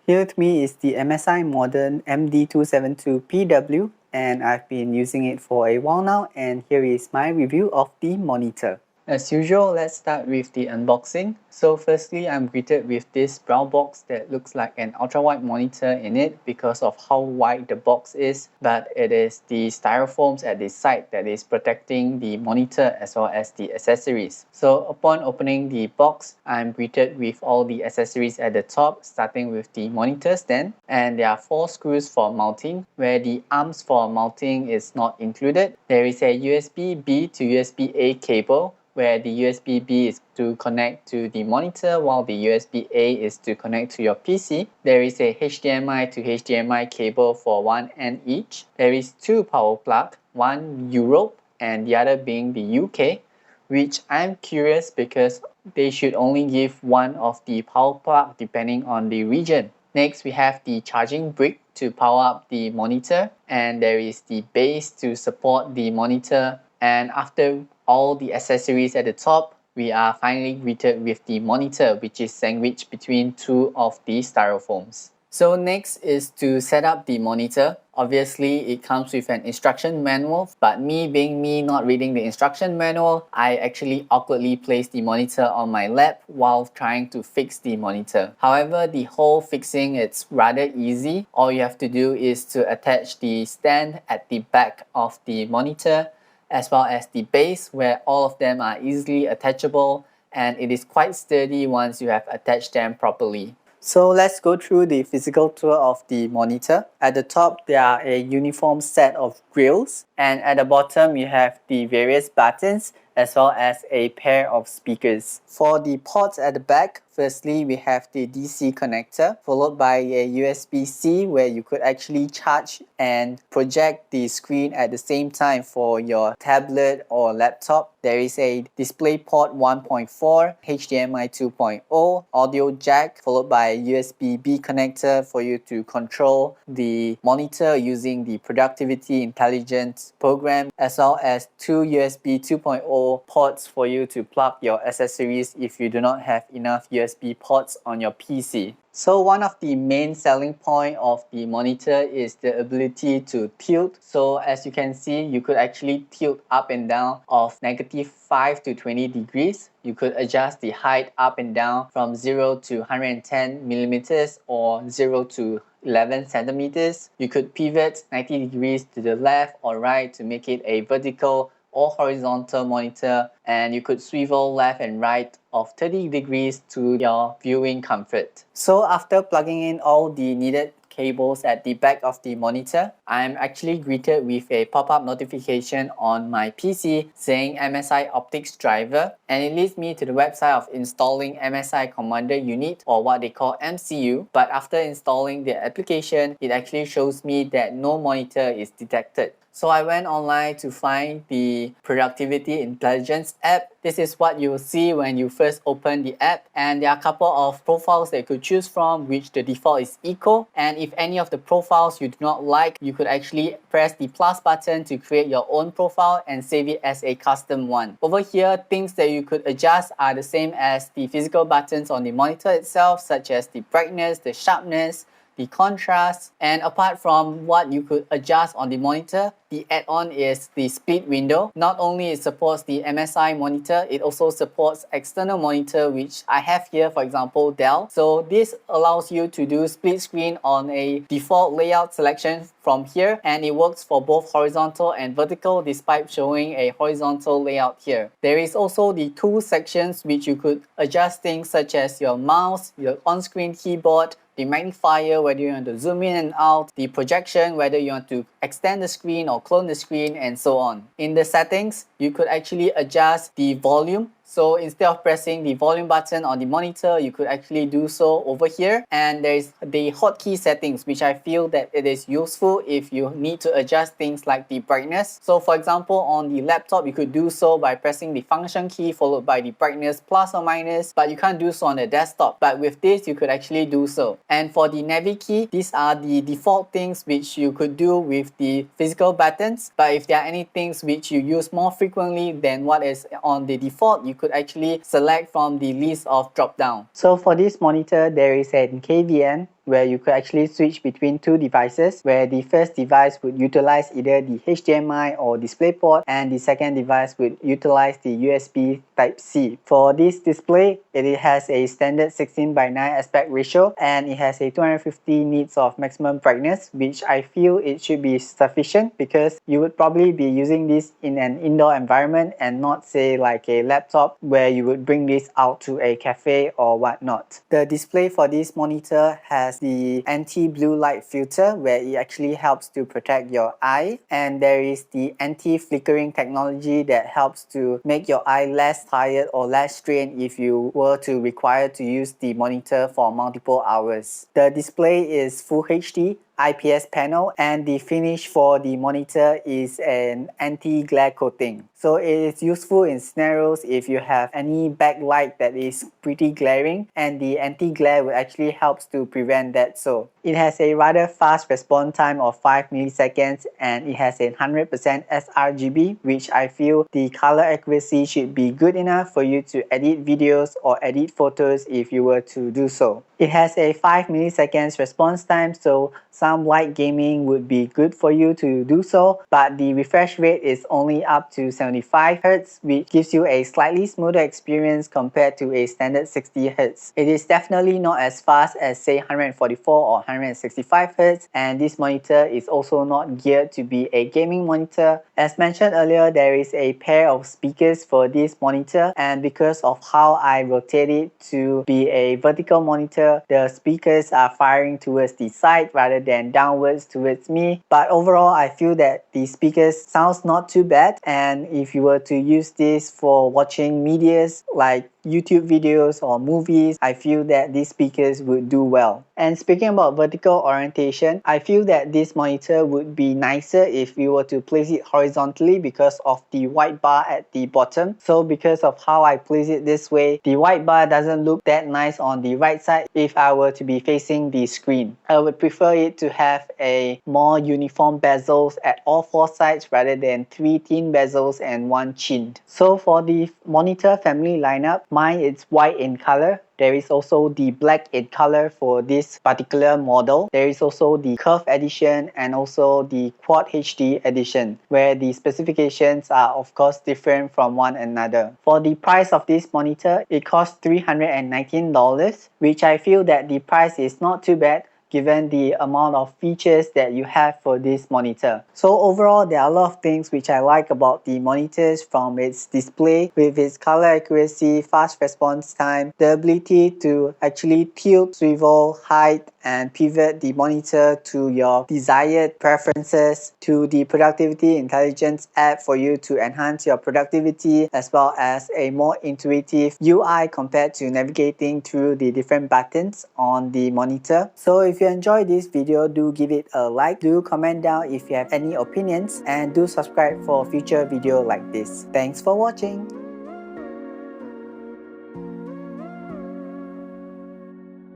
Here with me is the MSI Modern MD272PW, and I've been using it for a while now, and here is my review of the monitor. As usual, let's start with the unboxing. So firstly, I'm greeted with this brown box that looks like an ultra-wide monitor in it because of how wide the box is, but it is the styrofoams at the side that is protecting the monitor as well as the accessories. So upon opening the box, I'm greeted with all the accessories at the top, starting with the monitor stand, and there are 4 screws for mounting, where the arms for mounting is not included. There is a USB-B to USB-A cable, where the USB-B is to connect to the monitor while the USB-A is to connect to your PC. There is a HDMI to HDMI cable for one end each. There is 2 power plugs, one Europe and the other being the UK, which I'm curious because they should only give one of the power plug depending on the region. Next, we have the charging brick to power up the monitor, and there is the base to support the monitor. And after all the accessories at the top, we are finally greeted with the monitor, which is sandwiched between 2 of the styrofoams. So next is to set up the monitor. Obviously, it comes with an instruction manual, but me being me not reading the instruction manual, I actually awkwardly placed the monitor on my lap while trying to fix the monitor. However, the whole fixing it's rather easy. All you have to do is to attach the stand at the back of the monitor, as well as the base, where all of them are easily attachable, and it is quite sturdy once you have attached them properly. So let's go through the physical tour of the monitor. At the top, there are a uniform set of grills, and at the bottom, you have the various buttons as well as a pair of speakers. For the ports at the back, firstly, we have the DC connector, followed by a USB-C where you could actually charge and project the screen at the same time for your tablet or laptop. There is a DisplayPort 1.4, HDMI 2.0, audio jack, followed by a USB-B connector for you to control the monitor using the Productivity Intelligence program, as well as 2 USB 2.0 ports for you to plug your accessories if you do not have enough USB ports on your PC. So one of the main selling point of the monitor is the ability to tilt. So as you can see, you could actually tilt up and down of -5 to 20 degrees. You could adjust the height up and down from 0 to 110 millimeters or 0 to 11 centimeters. You could pivot 90 degrees to the left or right to make it a vertical or horizontal monitor, and you could swivel left and right of 30 degrees to your viewing comfort. So after plugging in all the needed cables at the back of the monitor, I'm actually greeted with a pop-up notification on my PC saying MSI Optics driver, and it leads me to the website of installing MSI Commander Unit, or what they call MCU. But after installing the application, it actually shows me that no monitor is detected. So I went online to find the Productivity Intelligence app. This is what you will see when you first open the app, and there are a couple of profiles that you could choose from, which the default is Eco, and if any of the profiles you do not like, you could actually press the plus button to create your own profile and save it as a custom one. Over here, things that you could adjust are the same as the physical buttons on the monitor itself, such as the brightness, the sharpness, the contrast, and apart from what you could adjust on the monitor, the add-on is the split window. Not only it supports the MSI monitor, it also supports external monitor, which I have here, for example, Dell. So this allows you to do split screen on a default layout selection from here, and it works for both horizontal and vertical despite showing a horizontal layout here. There is also the tool sections which you could adjust things such as your mouse, your on-screen keyboard, the magnifier, whether you want to zoom in and out, the projection, whether you want to extend the screen or clone the screen, and so on. In the settings, you could actually adjust the volume. So instead of pressing the volume button on the monitor, you could actually do so over here. And there is the hotkey settings, which I feel that it is useful if you need to adjust things like the brightness. So for example, on the laptop, you could do so by pressing the function key followed by the brightness plus or minus, but you can't do so on the desktop. But with this, you could actually do so. And for the Navi key, these are the default things which you could do with the physical buttons. But if there are any things which you use more frequently than what is on the default, you could actually select from the list of drop down. So for this monitor, there is an KVM where you could actually switch between two devices, where the first device would utilize either the HDMI or DisplayPort, and the second device would utilize the USB Type-C. For this display, it has a standard 16:9 aspect ratio, and it has a 250 nits of maximum brightness, which I feel it should be sufficient because you would probably be using this in an indoor environment and not say like a laptop where you would bring this out to a cafe or whatnot. The display for this monitor has the anti-blue light filter where it actually helps to protect your eye, and there is the anti-flickering technology that helps to make your eye less tired or less strained if you were to require to use the monitor for multiple hours. The display is Full HD IPS panel, and the finish for the monitor is an anti-glare coating. So it is useful in scenarios if you have any backlight that is pretty glaring, and the anti-glare will actually helps to prevent that. So it has a rather fast response time of 5 milliseconds, and it has a 100% sRGB, which I feel the color accuracy should be good enough for you to edit videos or edit photos if you were to do so. It has a 5 milliseconds response time, so some light gaming would be good for you to do so, but the refresh rate is only up to 75 Hz, which gives you a slightly smoother experience compared to a standard 60 Hz. It is definitely not as fast as say 144 or 165 Hz, and this monitor is also not geared to be a gaming monitor. As mentioned earlier, there is a pair of speakers for this monitor, and because of how I rotate it to be a vertical monitor, the speakers are firing towards the side rather than downwards towards me. But overall, I feel that the speakers sounds not too bad, and if you were to use this for watching medias like YouTube videos or movies, I feel that these speakers would do well. And speaking about vertical orientation, I feel that this monitor would be nicer if we were to place it horizontally because of the white bar at the bottom. So because of how I place it this way, the white bar doesn't look that nice on the right side if I were to be facing the screen. I would prefer it to have a more uniform bezels at all four sides rather than 3 thin bezels and 1 chinned. So for the monitor family lineup, mine is white in color. There is also the black in color for this particular model. There is also the Curve edition and also the Quad HD edition, where the specifications are of course different from one another. For the price of this monitor, it costs $319, which I feel that the price is not too bad given the amount of features that you have for this monitor. So overall, there are a lot of things which I like about the monitors, from its display with its color accuracy, fast response time, the ability to actually tilt, swivel, hide, and pivot the monitor to your desired preferences, to the productivity intelligence app for you to enhance your productivity, as well as a more intuitive UI compared to navigating through the different buttons on the monitor. So if you enjoyed this video, do give it a like, do comment down if you have any opinions, and do subscribe for future video like this. Thanks for watching.